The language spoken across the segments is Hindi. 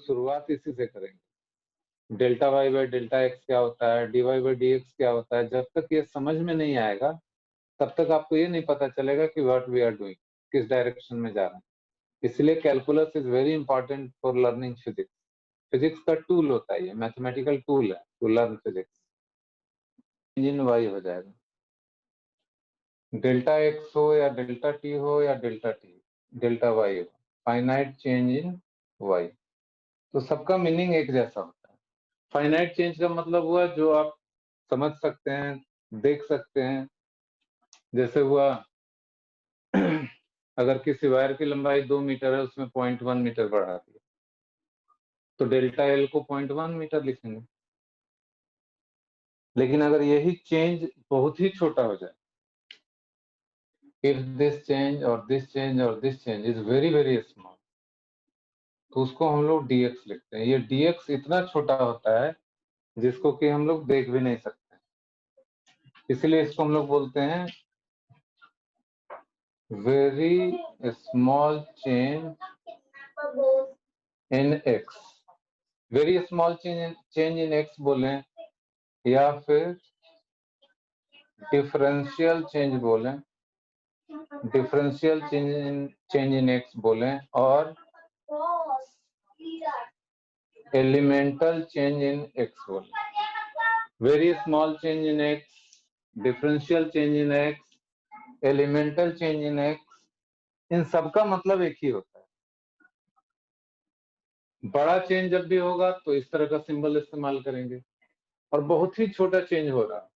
शुरुआत इसी से करेंगे। Delta y by delta x क्या होता है, d y by d x क्या होता है। जब तक ये समझ में नहीं आएगा तब तक आपको ये नहीं पता चलेगा कि व्हाट वी आर डूइंग, किस डायरेक्शन में जा रहे हैं। इसलिए calculus is very important for learning physics. Physics का टूल होता है, ये मैथमेटिकल टूल है टू लर्न फिजिक्स। इन वाई हो जाएगा, डेल्टा एक्स हो या डेल्टा टी हो या डेल्टा डेल्टा वाई हो, फाइनाइट चेंज इन वाई। तो सबका मीनिंग एक जैसा होता है। फाइनाइट चेंज का मतलब हुआ जो आप समझ सकते हैं, देख सकते हैं। जैसे हुआ अगर किसी वायर की लंबाई 2 मीटर है, उसमें 0.1 मीटर बढ़ा दिया तो डेल्टा एल को 0.1 मीटर लिखेंगे। लेकिन अगर यही चेंज बहुत ही छोटा हो जाए, इफ दिस चेंज और दिस चेंज और this change is very very small, तो उसको हम लोग dx लिखते हैं। ये dx इतना छोटा होता है जिसको कि हम लोग देख भी नहीं सकते, इसलिए इसको हम लोग बोलते हैं very small change in x। Very small change in x बोलें या फिर डिफरेंशियल चेंज बोलें, डिफरेंशियल चेंज इन x बोलें, और एलिमेंटल चेंज इन x बोलें। Very small change in x, differential change in x, elemental change in x, इन सबका मतलब एक ही होता है। बड़ा चेंज जब भी होगा तो इस तरह का सिंबल इस्तेमाल करेंगे, और बहुत ही छोटा चेंज हो रहा,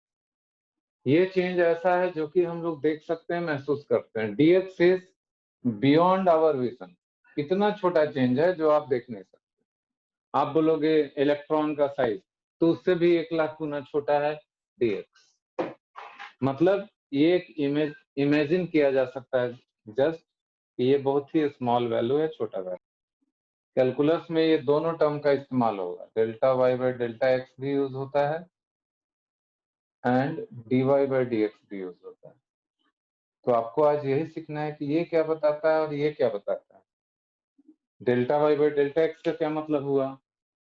ये चेंज ऐसा है जो कि हम लोग देख सकते हैं, महसूस करते हैं। dx is beyond our vision. इतना छोटा चेंज है जो आप देख नहीं सकते। आप बोलोगे इलेक्ट्रॉन का साइज, तो उससे भी 1,00,000 गुना छोटा है dx। मतलब ये एक इमेजिन किया जा सकता है जस्ट, ये बहुत ही स्मॉल वैल्यू है, छोटा वैल्यू। कैलकुलस में ये दोनों टर्म का इस्तेमाल होगा, delta y by delta x भी यूज होता है and d y by d x भी यूज होता है। तो आपको आज यही सीखना है कि ये क्या बताता है और ये क्या बताता है। Delta y by delta x का क्या मतलब हुआ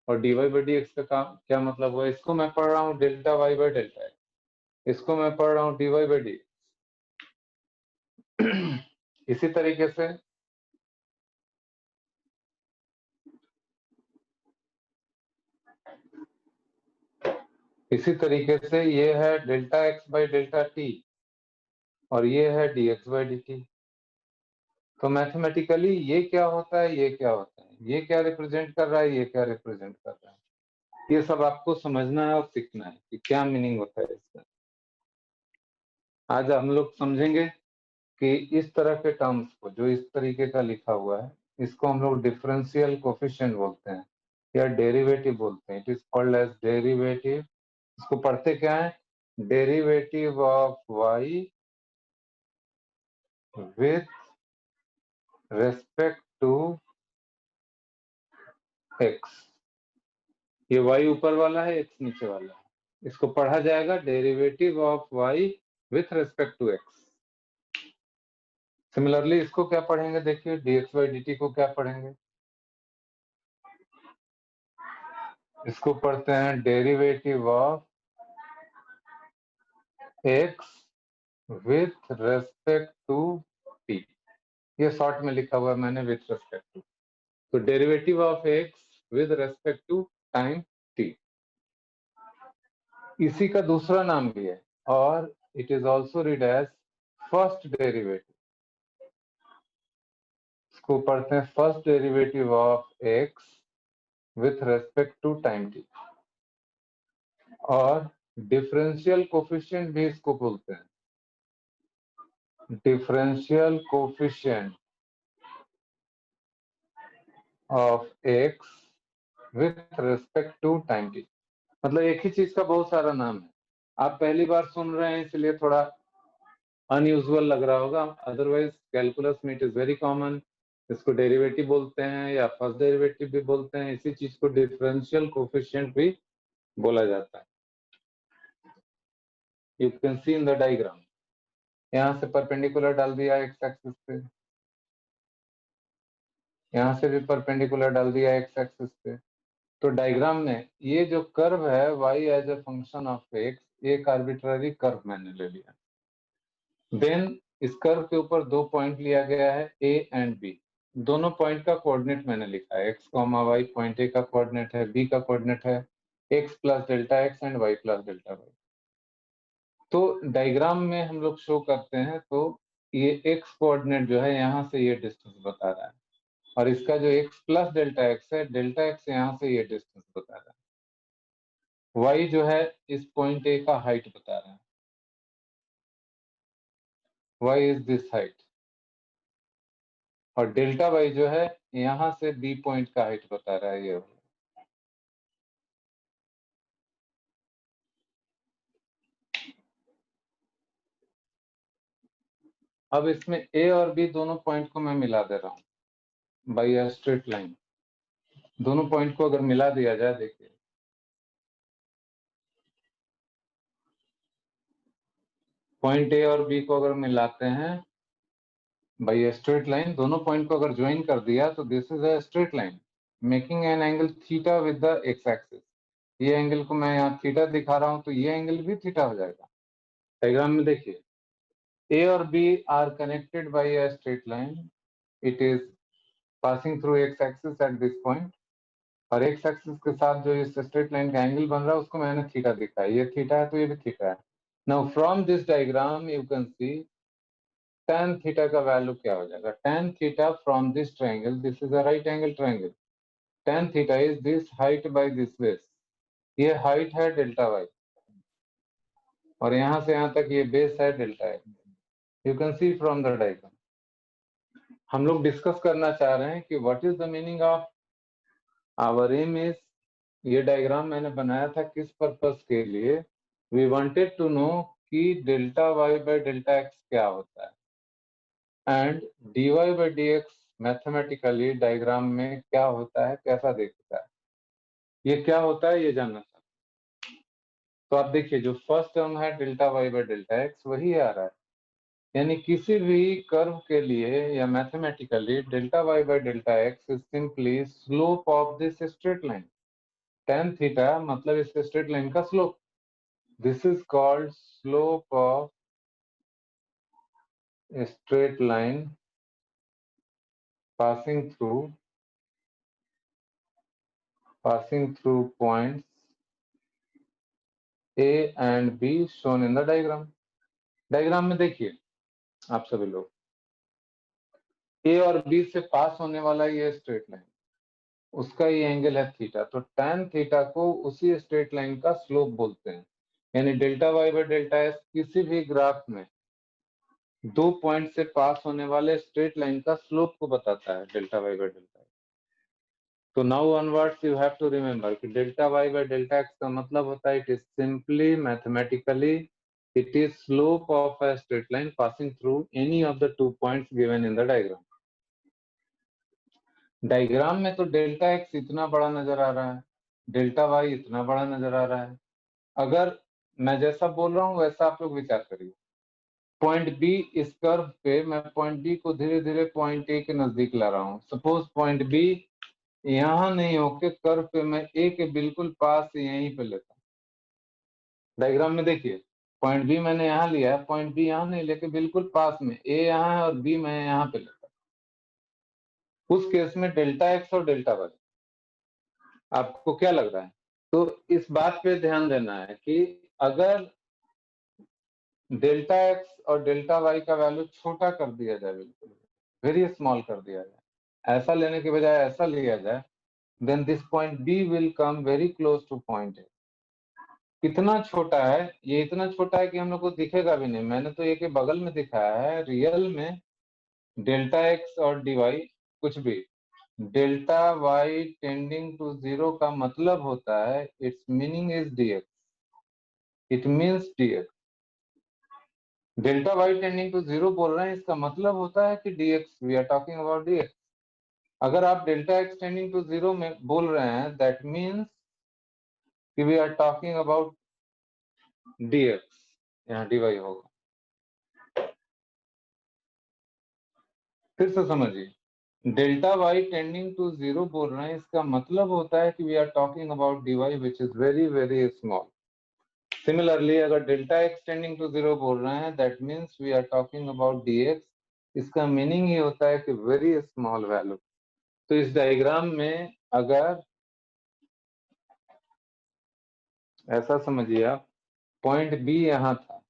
और d y by d x का क्या मतलब हुआ। इसको मैं पढ़ रहा हूँ delta y by delta x, इसको मैं पढ़ रहा हूँ डी वाई बाई डी। इसी तरीके से ये है delta x by delta T और ये है D x by D T. तो मैथमेटिकली ये क्या होता है, ये क्या होता है, ये क्या रिप्रेजेंट कर रहा है, ये क्या रिप्रेजेंट कर रहा है, ये सब आपको समझना है और सीखना है कि क्या मीनिंग होता है इसका। आज हम लोग समझेंगे कि इस तरह के टर्म्स को, जो इस तरीके का लिखा हुआ है, इसको हम लोग डिफरेंशियल कोफिशिएंट बोलते हैं या डेरिवेटिव बोलते हैं। It is called as derivative. इसको पढ़ते क्या है, derivative of y with respect to x. ये y ऊपर वाला है, x नीचे वाला है, इसको पढ़ा जाएगा derivative of y with respect to x। Similarly इसको क्या पढ़ेंगे, देखिए dx बाई dt को क्या पढ़ेंगे, इसको पढ़ते हैं derivative of x with respect to t। ये शॉर्ट में लिखा हुआ है मैंने, विथ रेस्पेक्ट टू। तो derivative of x with respect to time t, इसी का दूसरा नाम भी है, और it is also read as first derivative. इसको पढ़ते हैं first derivative of x with respect to time t, और डिफरेंशियल कोफिशिएंट भी इसको बोलते हैं, differential coefficient of x with respect to time t। मतलब एक ही चीज का बहुत सारा नाम है। आप पहली बार सुन रहे हैं इसलिए थोड़ा अनयूजुअल लग रहा होगा, अदरवाइज कैलकुलस में इट इज वेरी कॉमन। इसको डेरिवेटिव बोलते हैं या फर्स्ट डेरिवेटिव भी बोलते हैं। इसी चीज को डिफरेंशियल कोफिशिएंट भी बोला जाता है। You can C in the diagram, यहाँ से परपेंडिकुलर डाल दिया एक्स एक्सिस पे, यहाँ से भी परपेंडिकुलर डाल दिया एक्स एक्सिस पे। तो डायग्राम में ये जो कर्व है y as a function of x, एक आर्बिट्ररी कर्व मैंने ले लिया। देन इस कर्व के ऊपर 2 पॉइंट लिया गया है a एंड b। दोनों पॉइंट का कोऑर्डिनेट मैंने लिखा है, x, y। पॉइंट a का कोऑर्डिनेट है, b का कोऑर्डिनेट है x plus delta x and y plus delta y। तो डायग्राम में हम लोग शो करते हैं तो ये x कोऑर्डिनेट जो है यहाँ से ये डिस्टेंस बता रहा है, और इसका जो x प्लस डेल्टा x है, डेल्टा x यहाँ से ये डिस्टेंस बता रहा है। y जो है इस पॉइंट a का हाइट बता रहा है, y इज दिस हाइट, और डेल्टा y जो है यहाँ से b पॉइंट का हाइट बता रहा है ये। अब इसमें a और b दोनों पॉइंट को मैं मिला दे रहा हूँ बाई अ स्ट्रेट लाइन। दोनों पॉइंट को अगर मिला दिया जाए, देखिए पॉइंट a और b को अगर मिलाते हैं बाई अ स्ट्रेट लाइन, दोनों पॉइंट को अगर ज्वाइन कर दिया तो this is a straight line making an angle theta with the x axis. ये एंगल को मैं यहाँ थीटा दिखा रहा हूँ, तो ये एंगल भी थीटा हो जाएगा। डायग्राम में देखिए A और B are connected by a straight line. It is passing through x axis at this point. और x axis के साथ जो इस स्ट्रेट लाइन का एंगल बन रहा है उसको मैंने थीटा दिखा है। ये थीटा है तो ये भी थीटा है। Now from this diagram you can see tan theta का वैल्यू क्या हो जाएगा। tan theta from this triangle, this is a right angle triangle. tan theta is this height by this base. ये हाइट है डेल्टा y, और यहाँ से यहाँ तक ये बेस है delta x. You can see from the diagram. हम लोग डिस्कस करना चाह रहे हैं कि what is the meaning of our aim is, ये डायग्राम मैंने बनाया था किस पर्पस के लिए। वी वांटेड टू नो कि delta y by delta x क्या होता है, and d y by d x mathematically diagram में क्या होता है, कैसा दिखता है, ये क्या होता है, ये जानना चाहते हैं। तो आप देखिए जो फर्स्ट टर्म है delta y by delta x वही आ रहा है, यानी किसी भी कर्व के लिए या mathematically delta y by delta x is simply slope of this straight line. tan theta मतलब इस स्ट्रेट लाइन का slope. This is called slope of straight line passing through points A and B shown in the diagram. Diagram में देखिए आप सभी लोग, A और B से पास होने वाला ये स्ट्रेट लाइन, उसका ये एंगल है थीटा, तो tan थीटा को उसी स्ट्रेट लाइन का स्लोप बोलते हैं। यानी delta y by delta s किसी भी ग्राफ में दो पॉइंट से पास होने वाले स्ट्रेट लाइन का स्लोप को बताता है, delta y by delta x. तो now onwards you have to remember कि delta y by delta x का मतलब होता है it is simply mathematically it is slope of a straight line passing through any of the 2 points given in the diagram. Diagram में तो डेल्टा एक्स इतना बड़ा नजर आ रहा है, डेल्टा वाई इतना बड़ा नजर आ रहा है। अगर मैं जैसा बोल रहा हूँ वैसा आप लोग विचार करिए। पॉइंट बी, इस कर्व पे मैं पॉइंट बी को धीरे धीरे पॉइंट ए के नजदीक ला रहा हूँ। सपोज पॉइंट बी यहाँ नहीं होके कर्व पे मैं ए के बिल्कुल पास यहीं पे लेता हूँ। डायग्राम में देखिए पॉइंट बी मैंने यहाँ लिया है, पॉइंट बी यहाँ नहीं लेके बिल्कुल पास में, ए यहाँ है और बी मैं यहाँ पे लेता हूँ। उस केस में डेल्टा एक्स और डेल्टा वाई आपको क्या लग रहा है? तो इस बात पे ध्यान देना है कि अगर डेल्टा एक्स और डेल्टा वाई का वैल्यू छोटा कर दिया जाए, बिल्कुल वेरी स्मॉल कर दिया जाए, ऐसा लेने के बजाय ऐसा लिया जाए, then this point B will come very close to point A. कितना छोटा है? ये इतना छोटा है कि हम लोग को दिखेगा भी नहीं। मैंने तो ये के बगल में दिखाया है, रियल में डेल्टा एक्स और डी वाई कुछ भी, delta y tending to zero का मतलब होता है it's meaning is d x, it means d x. Delta y tending to zero बोल रहे हैं, इसका मतलब होता है कि d x, we are talking about d x. अगर आप delta x tending to zero में बोल रहे हैं दैट मीन्स कि we are talking about d x, यहाँ डी वाई होगा। फिर से समझिए, डेल्टा वाई टेंडिंग टू 0 बोल रहे हैं, इसका मतलब होता है कि we are talking about d y which is very very small. Similarly अगर डेल्टा एक्स टेंडिंग टू 0 बोल रहे हैं, that means we are talking about d x. इसका मीनिंग ही होता है कि वेरी स्मॉल वैल्यू। तो इस डायग्राम में अगर ऐसा समझिए आप, पॉइंट बी यहां था,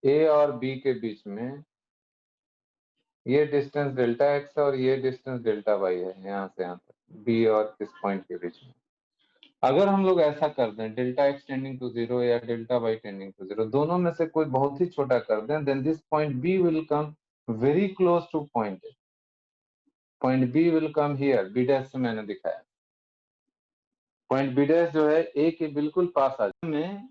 ए और बी के बीच में ये डिस्टेंस डेल्टा एक्स और ये डिस्टेंस डेल्टा वाई है, यहाँ से यहाँ तक, बी और इस पॉइंट के बीच में। अगर हम लोग ऐसा कर दें, डेल्टा एक्स टेंडिंग टू 0 या डेल्टा वाई टेंडिंग टू 0, दोनों में से कोई बहुत ही छोटा कर दें, then this point B will come very close to point A. Point B will come here, B dash से मैंने दिखाया। पॉइंट बी डैश जो है ए के बिल्कुल पास आ जाए। में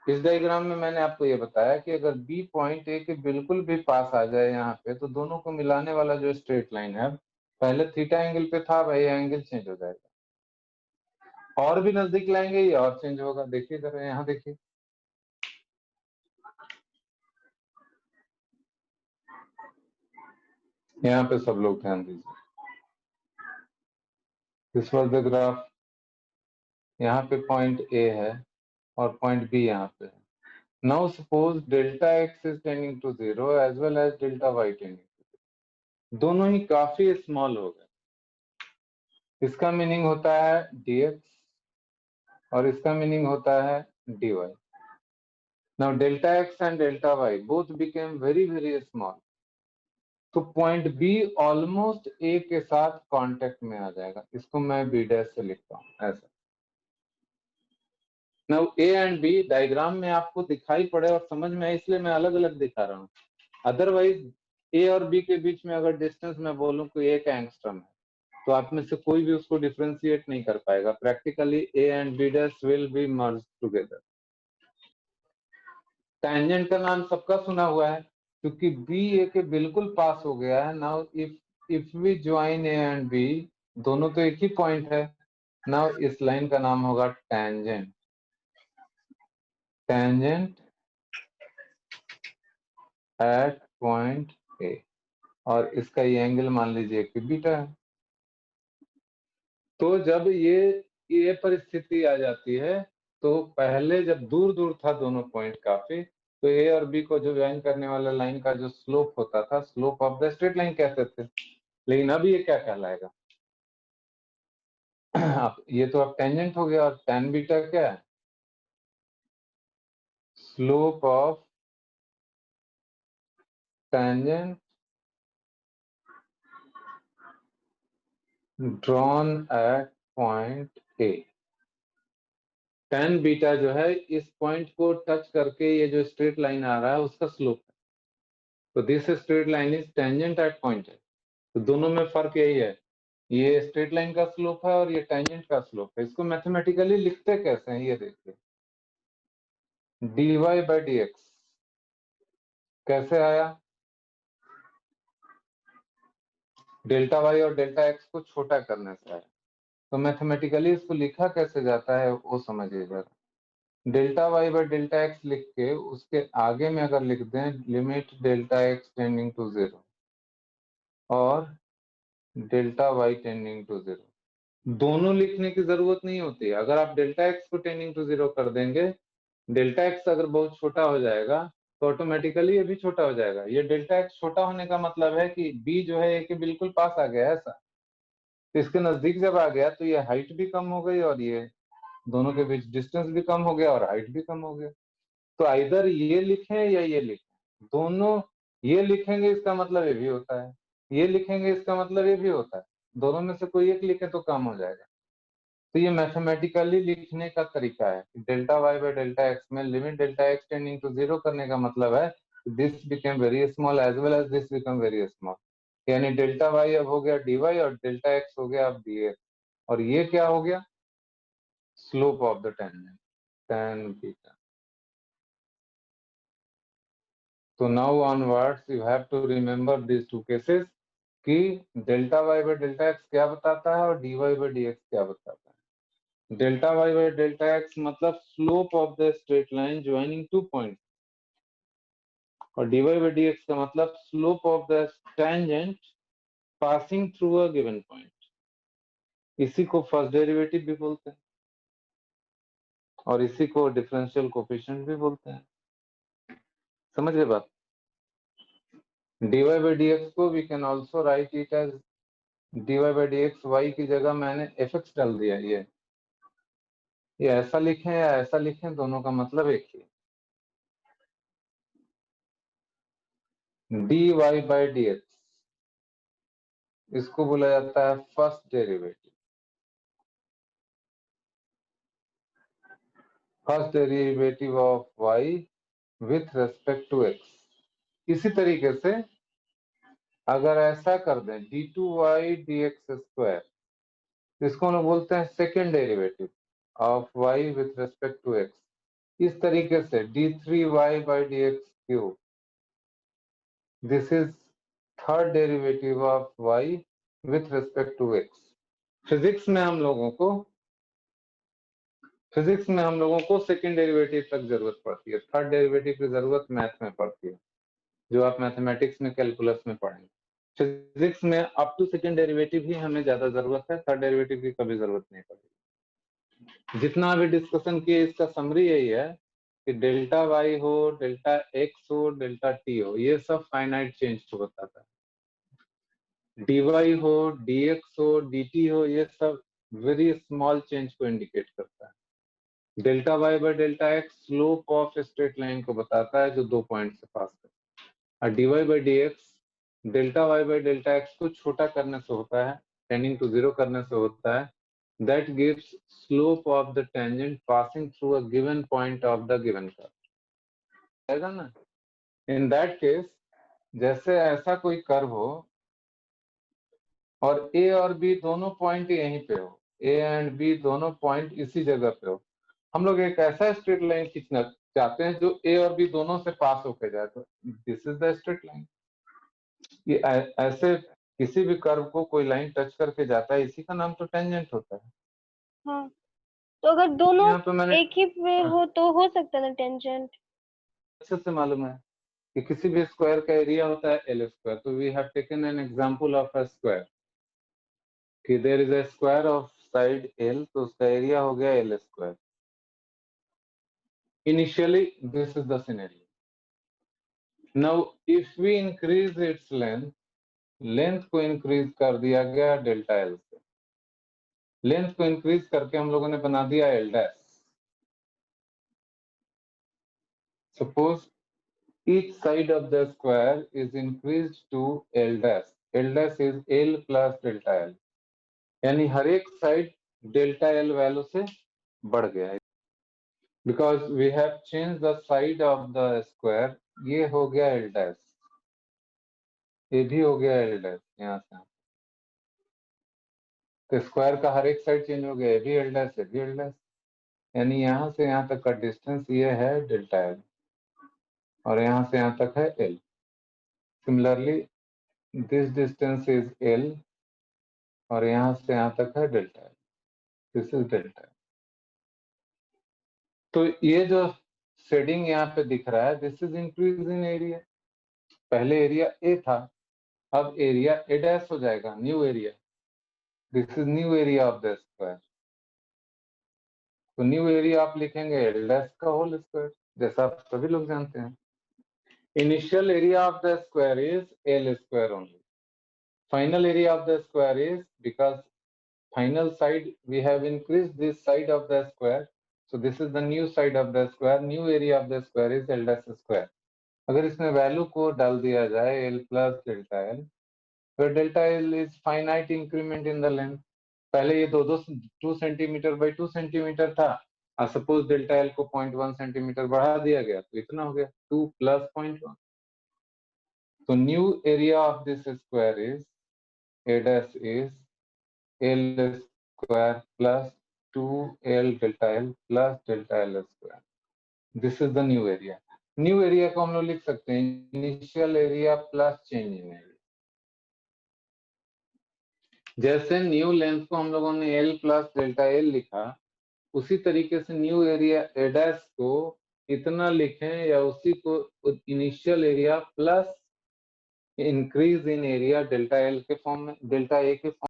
इस डायग्राम में मैंने आपको ये बताया कि अगर बी पॉइंट ए के बिल्कुल भी पास आ जाए यहाँ पे, तो दोनों को मिलाने वाला जो स्ट्रेट लाइन है, पहले थीटा एंगल पे था, भाई एंगल चेंज हो जाएगा। और भी नजदीक लाएंगे ये और चेंज होगा। देखिए जरा यहाँ देखिए, यहाँ पे सब लोग ध्यान दीजिए। This was the graph. यहाँ पे पॉइंट ए है और पॉइंट बी यहाँ पे है। Now suppose delta x is tending to 0 as well as delta y tending to 0, दोनों ही काफी स्मॉल हो गए। इसका मीनिंग होता है dx और इसका मीनिंग होता है dy। Now delta x and delta y both became very very small, तो पॉइंट बी ऑलमोस्ट ए के साथ कांटेक्ट में आ जाएगा। इसको मैं बी डैश से लिखता हूँ ऐसा। Now A and B diagram में आपको दिखाई पड़े और समझ में आए, इसलिए मैं अलग अलग दिखा रहा हूँ। अदरवाइज ए और बी के बीच में अगर डिस्टेंस मैं बोलूं कि 1 एंगस्ट्रम है, तो आप में से कोई भी उसको डिफरेंशिएट नहीं कर पाएगा। Practically A and B dash will be merge together. Tangent का नाम सबका सुना हुआ है, क्योंकि बी ए के बिल्कुल पास हो गया है। Now if we join A and B, दोनों तो एक ही पॉइंट है। नाउ इस लाइन का नाम होगा tangent. Tangent at point A, और इसका ये एंगल मान लीजिए कि बीटा है। तो जब ये परिस्थिति आ जाती है, तो पहले जब दूर दूर था दोनों पॉइंट काफी, तो ए और बी को जो ज्वाइन करने वाला लाइन का जो स्लोप होता था, slope of the straight line कहते थे। लेकिन अब ये क्या कहलाएगा? अब ये तो अब टेंजेंट हो गया, और tan बीटा क्या है? Slope of tangent drawn at point A. tan beta जो है इस पॉइंट को टच करके ये जो स्ट्रेट लाइन आ रहा है उसका स्लोप है। तो this straight line is tangent at point ए। तो दोनों में फर्क यही है, ये स्ट्रेट लाइन का स्लोप है और ये टेंजेंट का स्लोप है। इसको मैथमेटिकली लिखते कैसे हैं ये देखिए, dy बाई dx कैसे आया? डेल्टा वाई और डेल्टा एक्स को छोटा करने से आया। तो मैथमेटिकली इसको लिखा कैसे जाता है वो समझिए जरा। Delta y by delta x लिख के उसके आगे में अगर लिख दें limit delta x tending to 0 और डेल्टा वाई टेंडिंग टू 0, दोनों लिखने की जरूरत नहीं होती। अगर आप डेल्टा एक्स को टेंडिंग टू 0 कर देंगे, डेल्टा एक्स अगर बहुत छोटा हो जाएगा तो ऑटोमेटिकली ये भी छोटा हो जाएगा। ये डेल्टा एक्स छोटा होने का मतलब है कि बी जो है ए के बिल्कुल पास आ गया है ऐसा। तो इसके नजदीक जब आ गया तो ये हाइट भी कम हो गई और ये दोनों के बीच डिस्टेंस भी कम हो गया और हाइट भी कम हो गया। तो आइदर ये लिखें या ये लिखें, दोनों ये लिखेंगे इसका मतलब ये भी होता है, ये लिखेंगे इसका मतलब ये भी होता है। दोनों में से कोई एक लिखे तो काम हो जाएगा। तो ये मैथमेटिकली लिखने का तरीका है। Delta y by delta x में limit delta x tending to 0 करने का मतलब है this become very small as well as this become very small. यानी डेल्टा वाई अब हो गया dy और डेल्टा एक्स हो गया अब dx, और ये क्या हो गया? Slope of the tangent, tan beta. तो now onwards you have to remember this two cases कि delta y by delta x क्या बताता है और dy बाई dx क्या बताता है। Delta y by delta x मतलब slope of the straight line joining two point, और dy by dx का मतलब slope of the tangent passing through a given point, इसी को फर्स्ट डेरिवेटिव भी बोलते हैं और इसी को डिफरेंशियल कोफिशिएंट भी बोलते हैं। समझ गए बात? dy by dx को we can also write it as dy by dx, y की जगह मैंने fx डाल दिया। ये ऐसा लिखें या ऐसा लिखें, दोनों का मतलब एक ही। dy by dx इसको बोला जाता है first derivative. First derivative of y with respect to x। इसी तरीके से अगर ऐसा कर दें d2y dx स्क्वायर, इसको हम लोग बोलते हैं second derivative of y with respect to x। इस तरीके से d3y by dx cube, this is third derivative of y with respect to x। Physics में हम लोगों को सेकेंड डेरिवेटिव तक जरूरत पड़ती है, थर्ड डेरिवेटिव की जरूरत मैथ में पड़ती है, जो आप मैथमेटिक्स में कैलकुलस में पढ़ेंगे। फिजिक्स में अप टू सेकेंड डेरिवेटिव ही हमें ज्यादा जरूरत है, थर्ड डेरिवेटिव की कभी जरूरत नहीं पड़ेगी। जितना अभी डिस्कशन किए इसका समरी यही है कि डेल्टा वाई हो, डेल्टा एक्स हो, डेल्टा टी हो, ये सब फाइनाइट चेंज को बताता है। dy हो, dx हो, dt हो, ये सब वेरी स्मॉल चेंज को इंडिकेट करता है। Delta y by delta x slope of straight line को बताता है जो 2 पॉइंट से पास करता है। और dy बाय dx delta y by delta x को छोटा करने से होता है, टेंडिंग टू 0 करने से होता है। That gives slope of the tangent passing through a given point of the given curve. है ना? इन दैट केस जैसे ऐसा कोई कर्व हो और a और b दोनों पॉइंट यहीं पे हो, a एंड b दोनों पॉइंट इसी जगह पे हो, हम लोग एक ऐसा स्ट्रेट लाइन खींचना चाहते हैं जो a और b दोनों से पास होके जाए, तो this is the straight line. ये ऐसे किसी भी कर्व को कोई लाइन टच करके जाता है, इसी का नाम तो टेंजेंट होता है। हाँ, तो अगर दोनों यहाँ पे मैंने एक ही पे हो तो हो सकता है ना टेंजेंट। अच्छे से मालूम है कि किसी भी स्क्वायर का एरिया होता है एल स्क्वायर, तो we have taken an example of a square कि there is a square of side L, तो उसका एरिया हो गया L square. Initially this is the scenario. Now if we increase its length, length को इंक्रीज कर दिया गया डेल्टा एल से, लेंथ को इंक्रीज करके हम लोगों ने बना दिया L dash. Suppose each side of the square is increased to L dash. L dash is L plus delta L, यानी हर एक साइड डेल्टा एल वैल्यू से बढ़ गया है, because we have change the side of the square. ये हो गया एल डैश, ये भी हो गया एल डैश, यहाँ से तो स्क्वायर का हर एक साइड चेंज हो गया, ये भी एल डैश, ये भी एल डैश, यानी यहाँ से यहाँ तक का डिस्टेंस ये है डेल्टा एल और यहाँ से यहाँ तक है L. Similarly this distance is L और यहाँ से यहाँ तक है delta l, this is delta L. तो ये जो शेडिंग यहाँ पे दिख रहा है, this is increase in area. पहले एरिया ए था, अब एरिया ए डैश हो जाएगा, new area. This is new area of the square. तो न्यू एरिया आप लिखेंगे एल डैश का होल स्क्वायर, जैसा आप सभी लोग जानते हैं। Initial area of the square is L square only. Final area of the square is, because final side we have increased this side of the square, so this is the new side of the square. New area of the square is L dash square. अगर इसमें वैल्यू को डाल दिया जाए L प्लस डेल्टा एल, तो delta L is finite increment in the length. पहले ये 2 सेंटीमीटर बाई 2 सेंटीमीटर था, सपोज डेल्टा एल को 0.1 सेंटीमीटर बढ़ा दिया गया तो इतना हो गया 2 प्लस 0.1। तो new area of this square is A dash is L square plus 2L delta L plus delta L square. This is the new area. New area को हम लोग लिख सकते हैं initial area plus change in area. जैसे न्यू लेंथ को हम लोगों ने L प्लस डेल्टा L लिखा, उसी तरीके से न्यू एरिया A डैश को इतना लिखें या उसी को initial area plus increase in area delta L के फॉर्म में, डेल्टा ए के फॉर्म।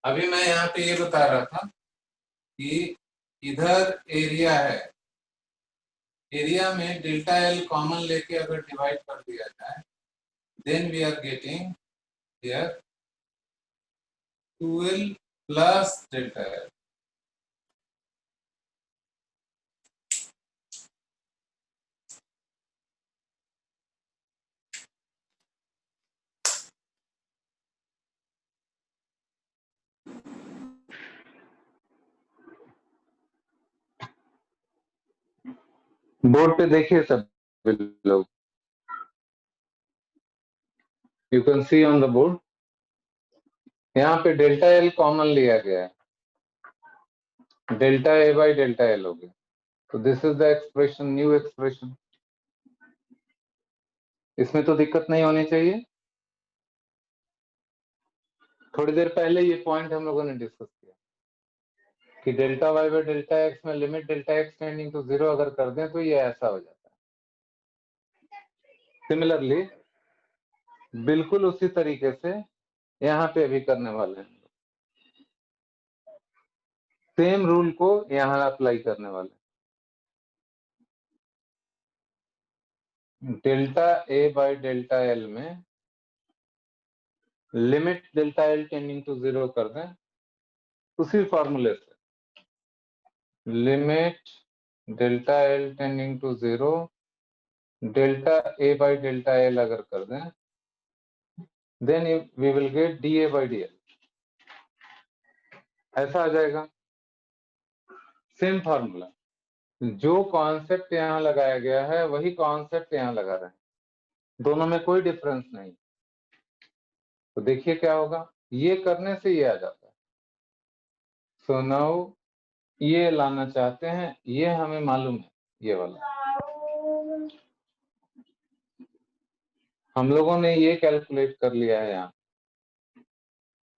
अभी मैं यहाँ पे ये बता रहा था कि इधर एरिया है, एरिया में डेल्टा एल कॉमन लेके अगर डिवाइड कर दिया जाए, then we are getting here 2l plus delta l. Board पे देखिए सब लोग, you can see on the board, यहाँ पे डेल्टा एल कॉमन लिया गया है, delta A by delta l हो गया। तो this is the expression, new expression. इसमें तो दिक्कत नहीं होनी चाहिए। थोड़ी देर पहले ये पॉइंट हम लोगों ने डिस्कस किया कि delta y by delta x में limit delta x tending to 0 अगर कर दें तो ये ऐसा हो जाता है। सिमिलरली बिल्कुल उसी तरीके से यहाँ पे भी करने वाले हैं, सेम रूल को यहाँ अप्लाई करने वाले। Delta A by delta L में limit delta L tending to 0 कर दें उसी फॉर्मूले से, limit delta L tending to 0 delta A by delta L अगर कर दें, then we will get d A by d L, ऐसा आ जाएगा। सेम फॉर्मूला, जो कॉन्सेप्ट यहाँ लगाया गया है वही कॉन्सेप्ट यहाँ लगा रहे हैं, दोनों में कोई डिफरेंस नहीं। तो देखिए क्या होगा, ये करने से ये आ जाता है। सो नाउ ये लाना चाहते हैं, ये हमें मालूम है, ये वाला हम लोगों ने ये कैलकुलेट कर लिया है यहाँ,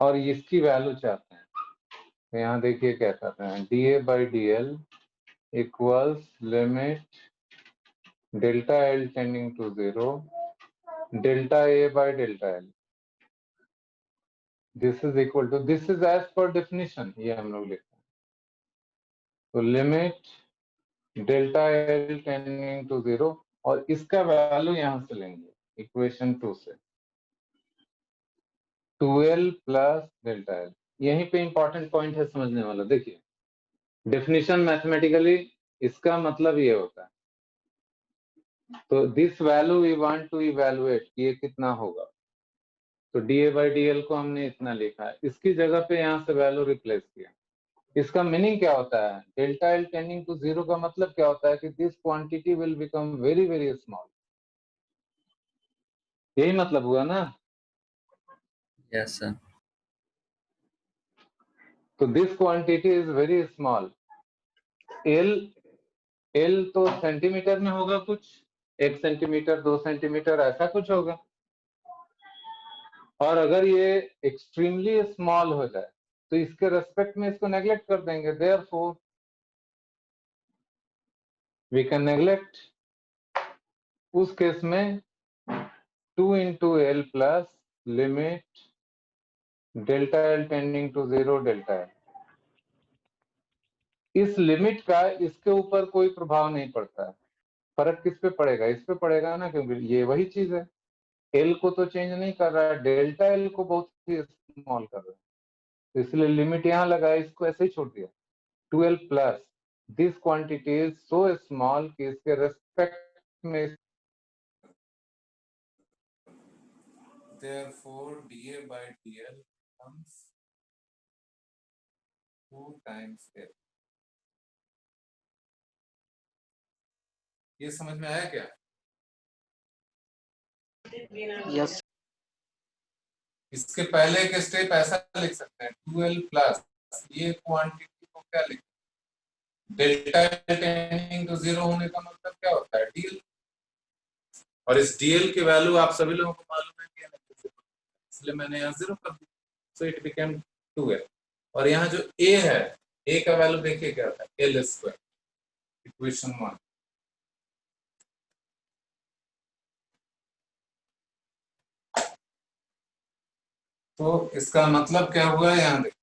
और इसकी वैल्यू चाहते हैं। तो यहाँ देखिए क्या करते हैं, d A by d l equals limit delta L tending to 0 delta A by delta l, this is equal to, this is as per definition, ये हम लोग लिखते हैं। तो limit delta L tending to 0, और इसका वैल्यू यहां से लेंगे इक्वेशन 2 से, 2l प्लस डेल्टा एल। यहीं पे इंपॉर्टेंट पॉइंट है समझने वाला। देखिए डेफिनेशन मैथमेटिकली इसका मतलब ये होता है, तो this value we want to evaluate, ये कितना होगा, तो d A by d l को हमने इतना लिखा है, इसकी जगह पे यहाँ से वैल्यू रिप्लेस किया। इसका मीनिंग क्या होता है, डेल्टा एल टेंडिंग टू 0 का मतलब क्या होता है कि this quantity will become very very small, यही मतलब हुआ ना। Yes sir. तो this quantity is very small, L तो सेंटीमीटर में होगा, कुछ 1 सेंटीमीटर 2 सेंटीमीटर ऐसा कुछ होगा, और अगर ये एक्सट्रीमली स्मॉल हो जाए तो इसके रेस्पेक्ट में इसको नेग्लेक्ट कर देंगे, देयरफॉर वी कैन नेग्लेक्ट। उस केस में 2 into l plus limit delta L tending to 0 delta l, इस लिमिट का इसके ऊपर कोई प्रभाव नहीं पड़ता है। फर्क किस पे पड़ेगा, इस पे पड़ेगा ना, क्योंकि ये वही चीज है, एल को तो चेंज नहीं कर रहा है, डेल्टा एल को बहुत ही स्मॉल कर रहा है, तो इसलिए लिमिट यहाँ लगा है, इसको ऐसे ही छोड़ दिया। 12 plus this quantity is so small कि इसके रेस्पेक्ट में, therefore dA by dl becomes 2 times l। ये समझ में आया क्या? यस। इसके पहले के स्टेप ऐसा लिख सकते हैं, 2l प्लस ये क्वांटिटी को क्या लिख, डेल्टा टेंडिंग टू 0 होने का मतलब क्या होता है, dl, और इस dl की वैल्यू आप सभी लोगों को मालूम है कि, इसलिए मैंने यहाँ 0 कर दिया, सो इट बिकेम 2l। और यहाँ जो a है ए का वैल्यू देखिए क्या था, एल स्क्वायर, इक्वेशन 1। तो इसका मतलब क्या हुआ यहाँ देखिए,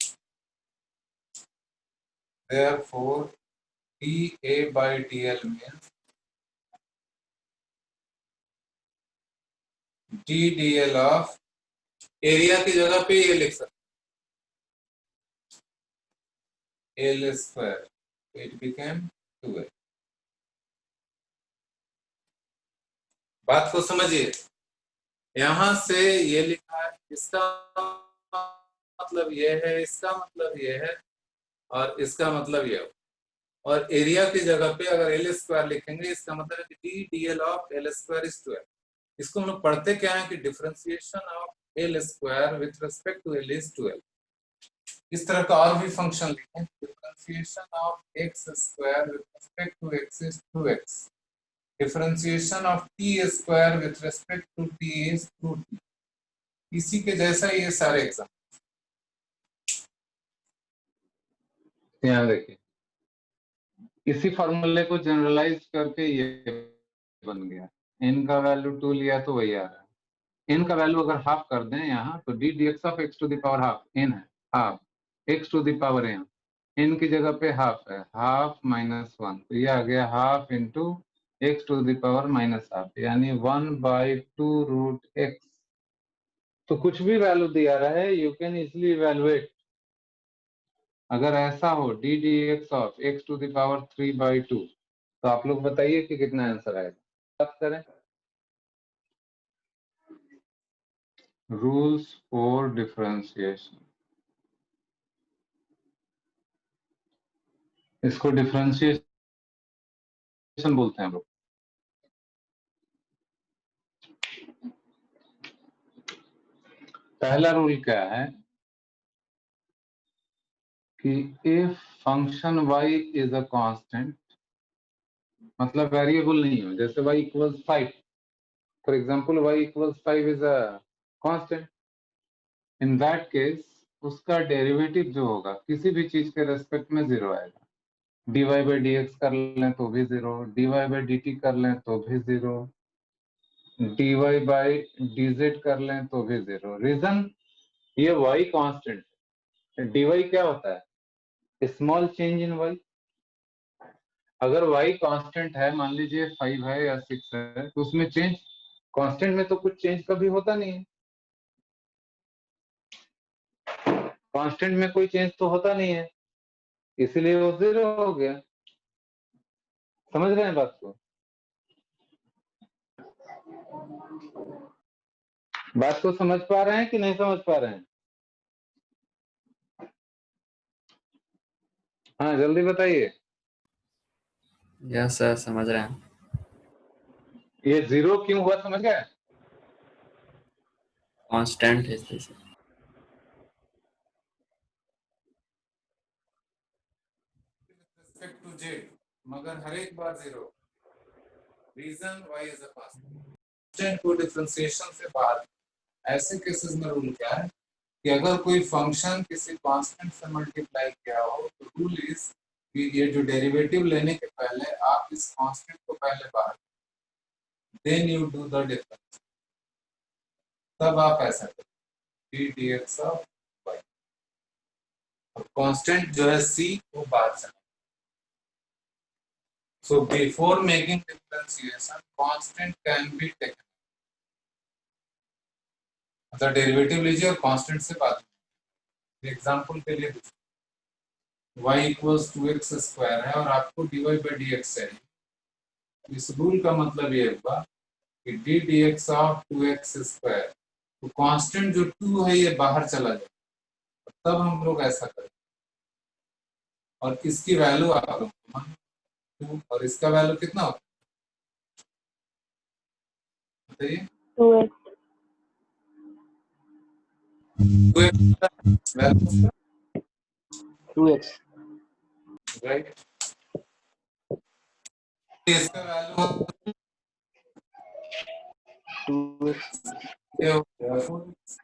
therefore dA by dl means d dl of area की जगह पे ये लिख सकते L square, it became 2l। बात को समझिए, यहां से ये लिखा है, इसका मतलब ये है, इसका मतलब ये है, और इसका मतलब ये है। और एरिया की जगह पे अगर एल स्क्वायर लिखेंगे, इसका मतलब है कि d d l of l square is 2l। इसको हम लोग पढ़ते क्या है कि differentiation of l square with respect to l is 2l। इस तरह का और भी फंक्शन लिखें, differentiation of x square with respect to x is 2x, differentiation of t square with respect to t is 2t। इसी के जैसा ये सारे एग्जाम यहाँ देखिए, इसी फॉर्मूले को जनरलाइज करके ये बन गया। n का वैल्यू 2 लिया तो वही आ रहा है। n का वैल्यू अगर हाफ कर दें यहाँ, तो d d x of x to the power half n है, half x to the power n, n की जगह पे हाफ है, हाफ माइनस 1, तो ये आ गया half into x to the power minus half, यानी 1/2√x। तो कुछ भी वैल्यू दिया रहा है, यू कैन इजिली इवेलुएट। अगर ऐसा हो d d x of x to the power 3/2, तो आप लोग बताइए कि कितना आंसर आएगा। बात करें रूल्स फॉर डिफरेंशिएशन, इसको डिफरेंशिएशन बोलते हैं हम लोग। पहला रूल क्या है कि if function y is a constant, मतलब वेरिएबल नहीं हो, जैसे y equals 5, for example y equals 5 is a constant, in that case उसका डेरिवेटिव जो होगा किसी भी चीज के रेस्पेक्ट में 0 आएगा। dy बाई डी एक्स कर लें तो भी 0, dy बाई डी टी कर लें तो भी 0, dy बाई डी जेड कर लें तो भी 0। रीजन, ये y कांस्टेंट है, dy क्या होता है, स्मॉल चेंज इन y। अगर y कांस्टेंट है, मान लीजिए 5 है या 6 है, तो उसमें चेंज, कांस्टेंट में तो कुछ चेंज कभी होता नहीं है, कांस्टेंट में कोई चेंज तो होता नहीं है, इसलिए वो 0 हो गया। समझ रहे हैं बात को? बात को समझ पा रहे हैं कि नहीं समझ पा रहे हैं? हाँ जल्दी बताइए। यस सर, समझ रहे हैं। ये 0 क्यों हुआ, समझ गए? कांस्टेंट है इसलिए सर। रिस्पेक्ट टू जेड, मगर हर एक बार 0। Reason y is a constant को डिफरेंशिएशन से बाहर। ऐसे केसेस में रूल क्या है कि अगर कोई फंक्शन किसी कांस्टेंट से मल्टीप्लाई किया हो, तो रूल इज कि ये जो डेरिवेटिव लेने के पहले आप इस कांस्टेंट को पहले बाहर, then you do the difference, तब आप ऐसा करें d d x of y, और कांस्टेंट जो है c वो बाहर चला। So before making differentiation constant can be taken, मतलब डेरिवेटिव लीजिए और कांस्टेंट से बात। एग्जांपल के लिए y इक्वल्स 2x स्क्वायर है और आपको dy बाई डी एक्स चाहिए। इस रूल का मतलब ये हुआ कि d d x of 2x square, तो कांस्टेंट जो 2 है ये बाहर चला जाए, तब हम लोग ऐसा करें। और इसकी वैल्यू आप लोग 2, और इसका वैल्यू कितना होता है बताइए? 2x 2x value 2x right, इसका वैल्यू 2x ये हो गया 4x।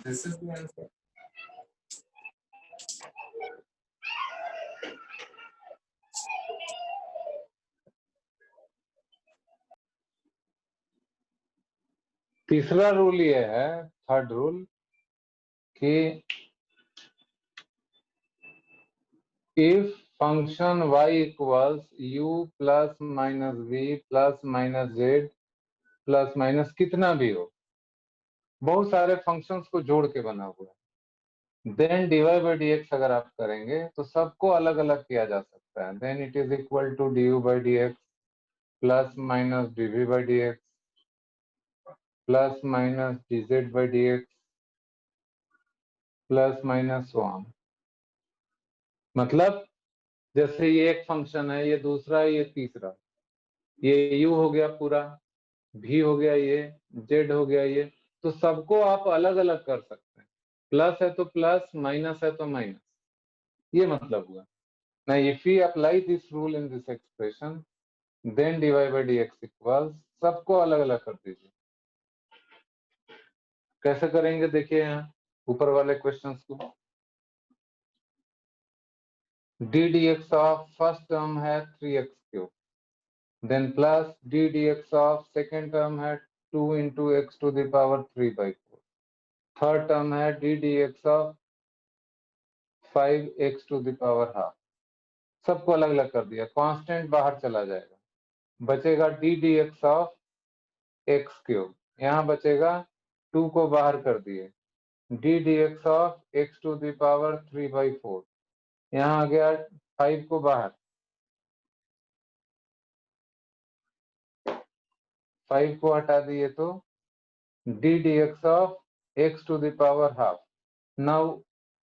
This is the answer. तीसरा रूल ये है, थर्ड रूल, कि if function y equals u plus minus v plus minus z plus minus कितना भी हो, बहुत सारे फंक्शंस को जोड़ के बना हुआ है, देन dy बाई dx अगर आप करेंगे तो सबको अलग अलग किया जा सकता है, then it is equal to du by dx plus minus dv by dx plus minus dz by dx plus minus so on. मतलब जैसे ये एक फंक्शन है, ये दूसरा है, ये तीसरा, ये u हो गया पूरा, v हो गया, ये z हो गया, ये तो सबको आप अलग अलग कर सकते हैं, प्लस है तो प्लस, माइनस है तो माइनस, ये मतलब हुआ। ना if we apply this rule in this expression then dy by dx equals, सबको अलग अलग कर दीजिए। कैसे करेंगे देखिए यहाँ ऊपर वाले क्वेश्चंस को। d dx of first term है 3x cube, then plus d dx of second term है 2 into x to the power 3/4, third term है d dx of 5x to the power half. सबको अलग अलग कर दिया, कांस्टेंट बाहर चला जाएगा, बचेगा d dx of x cube, यहाँ बचेगा 2 को बाहर कर दिए, d dx of x to the power 3/4, यहाँ आ गया 5 को बाहर, 5 को हटा दिए तो d dx of x to the power half. Now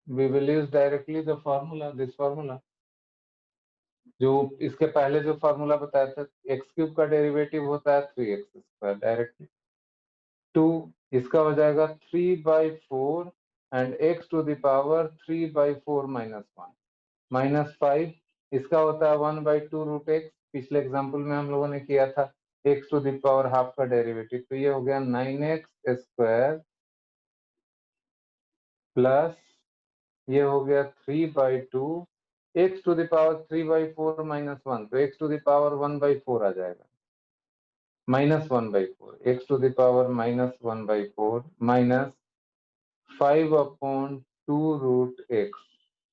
we will use directly the formula, this formula, जो इसके पहले जो फॉर्मूला बताया था, एक्स क्यूब का डेरिवेटिव होता है 3x², डायरेक्टली 2 इसका हो जाएगा 3/4 and x to the power 3/4 minus 1, minus 5 इसका होता है 1/2 रूट x, पिछले एग्जाम्पल में हम लोगों ने किया था x to the power half का डेरिवेटिव, तो ये हो गया 9x² प्लस ये हो गया 3/2 x to the power 3/4 minus 1, तो x टू द पावर 1/4 आ जाएगा, minus 1/4, x to the power minus 1/4 minus 5/2 root x,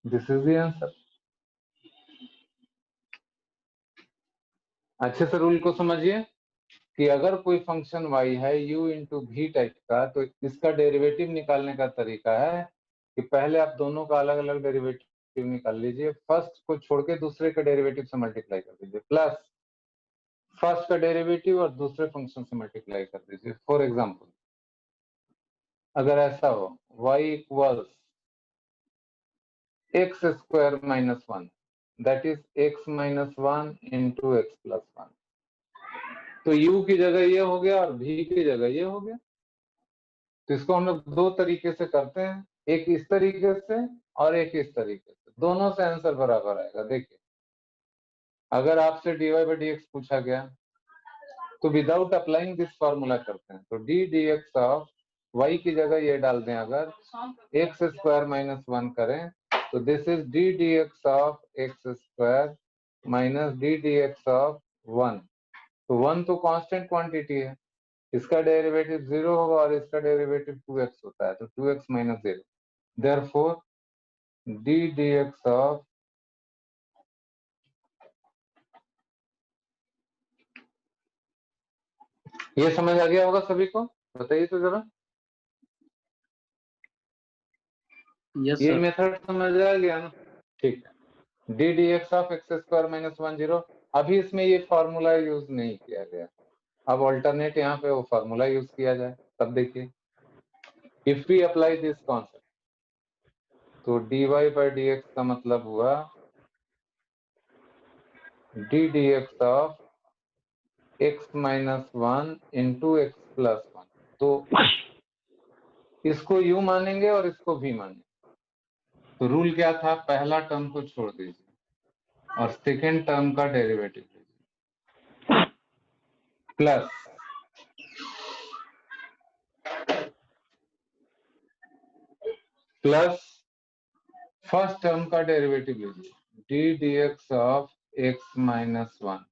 this is the answer. अच्छे से रूल को समझिए कि अगर कोई फंक्शन y है u इंटू भी टाइप का, तो इसका डेरिवेटिव निकालने का तरीका है कि पहले आप दोनों का अलग अलग डेरिवेटिव निकाल लीजिए, फर्स्ट को छोड़ के दूसरे के डेरिवेटिव से मल्टीप्लाई कर दीजिए, प्लस फर्स्ट का डेरिवेटिव और दूसरे फंक्शन से मल्टीप्लाई कर दीजिए। फॉर एग्जाम्पल अगर ऐसा हो y equals x² minus 1, that is x minus 1 into x plus 1, तो u की जगह ये हो गया और v की जगह ये हो गया। तो इसको हम लोग दो तरीके से करते हैं, एक इस तरीके से और एक इस तरीके से, दोनों से आंसर बराबर आएगा। देखिए अगर आपसे dy बाई dx पूछा गया तो विदाउट अप्लाइंग दिस फॉर्मूला करते हैं, तो d dx ऑफ y की जगह ये डाल दें, अगर x² माइनस 1 करें तो this is d dx of x² minus d dx of 1, तो 1 तो कांस्टेंट क्वांटिटी है, इसका डेरिवेटिव 0 होगा और इसका डेरिवेटिव 2x होता है, तो 2x minus 0, therefore d dx of ये समझ आ गया होगा सभी को, बताइए तो जरा। यस ये सर। मेथड समझ आ गया ना, ठीक है। d dx of x² minus 1 0, अभी इसमें ये फॉर्मूला यूज नहीं किया गया, अब ऑल्टरनेट यहाँ पे वो फॉर्मूला यूज किया जाए, तब देखिए if we apply this concept, तो dy बाई dx का मतलब हुआ d dx of x minus 1 into x plus 1, तो इसको u मानेंगे और इसको v मानेंगे। तो रूल क्या था, पहला टर्म को छोड़ दीजिए और सेकेंड टर्म का डेरिवेटिव लीजिए, प्लस फर्स्ट टर्म का डेरिवेटिव लीजिए d dx of x minus 1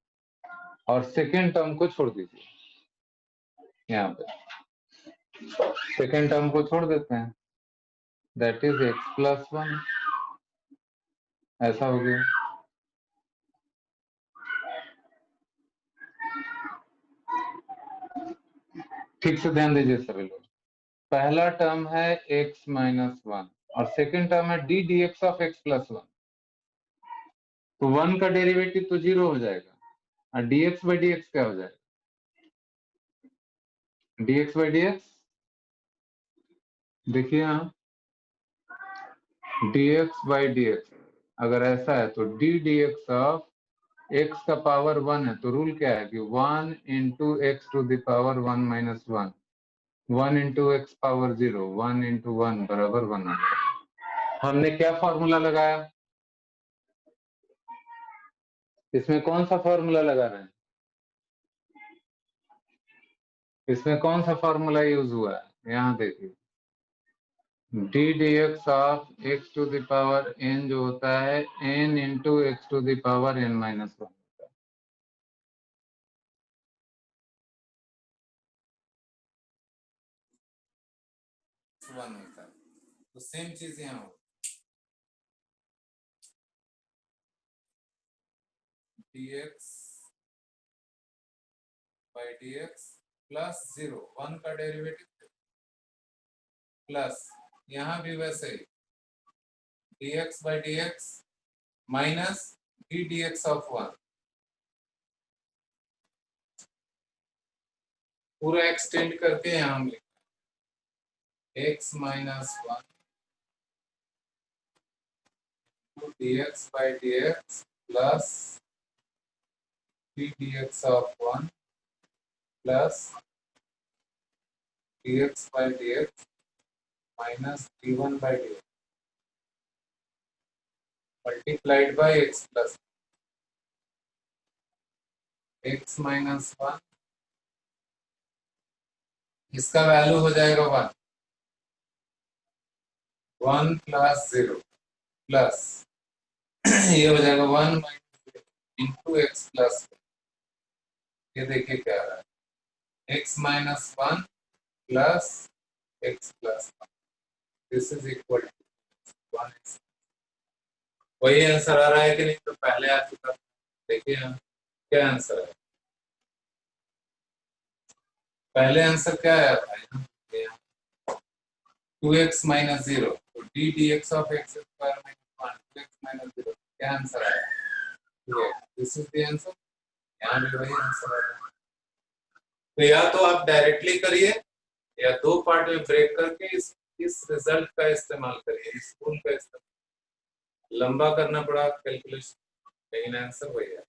और सेकेंड टर्म को छोड़ दीजिए यहाँ पे, सेकेंड टर्म को छोड़ देते हैं, दैट इज x+1, ऐसा हो गया। ठीक से ध्यान दीजिए सभी लोग, पहला टर्म है x-1 और सेकेंड टर्म है d dx ऑफ x+1, तो 1 का डेरिवेटिव तो 0 हो जाएगा और dx by dx क्या हो जाएगा, dx by dx देखिए यहाँ dx by dx अगर ऐसा है तो d dx ऑफ x का पावर 1 है, तो रूल क्या है कि 1 into x to the power 1 minus 1, 1 into x power 0, 1 into 1 बराबर 1 होगा। हमने क्या फॉर्मूला लगाया, इसमें कौन सा फॉर्मूला लगा रहे हैं, इसमें कौन सा फॉर्मूला यूज हुआ है, यहाँ देखिए d dx of x to the power n जो होता है n into x to the power n minus 1 होता है। तो सेम चीज यहाँ हो, dx by dx प्लस 0, 1 का डेरिवेटिव प्लस यहाँ भी वैसे ही dx by dx minus d dx of 1, पूरा एक्सटेंड करके यहाँ हम लिखें x minus 1 dx by dx plus d dx of 1 plus dx by dx minus d1 by dx multiplied by x plus x minus 1, इसका वैल्यू हो जाएगा 1 प्लस 0 प्लस ये हो जाएगा 1 माइनस इंटू एक्स प्लस, ये देखिए क्या आ रहा है x minus 1 plus x plus 1, this is equal to 1x। वही आंसर आ रहा है कि नहीं, तो पहले आ चुका, देखिए यहाँ क्या आंसर है, पहले आंसर क्या आया था 2x माइनस 0, तो d dx of x square minus 1 2x minus 0, क्या आंसर आया 2x, this is the answer, यहाँ भी वही आंसर आया। तो या तो आप डायरेक्टली करिए या दो पार्ट में ब्रेक करके इस रिजल्ट का इस्तेमाल करिए, इस रूल का इस्तेमाल, लंबा करना पड़ा कैलकुलेशन, लेकिन आंसर वही है।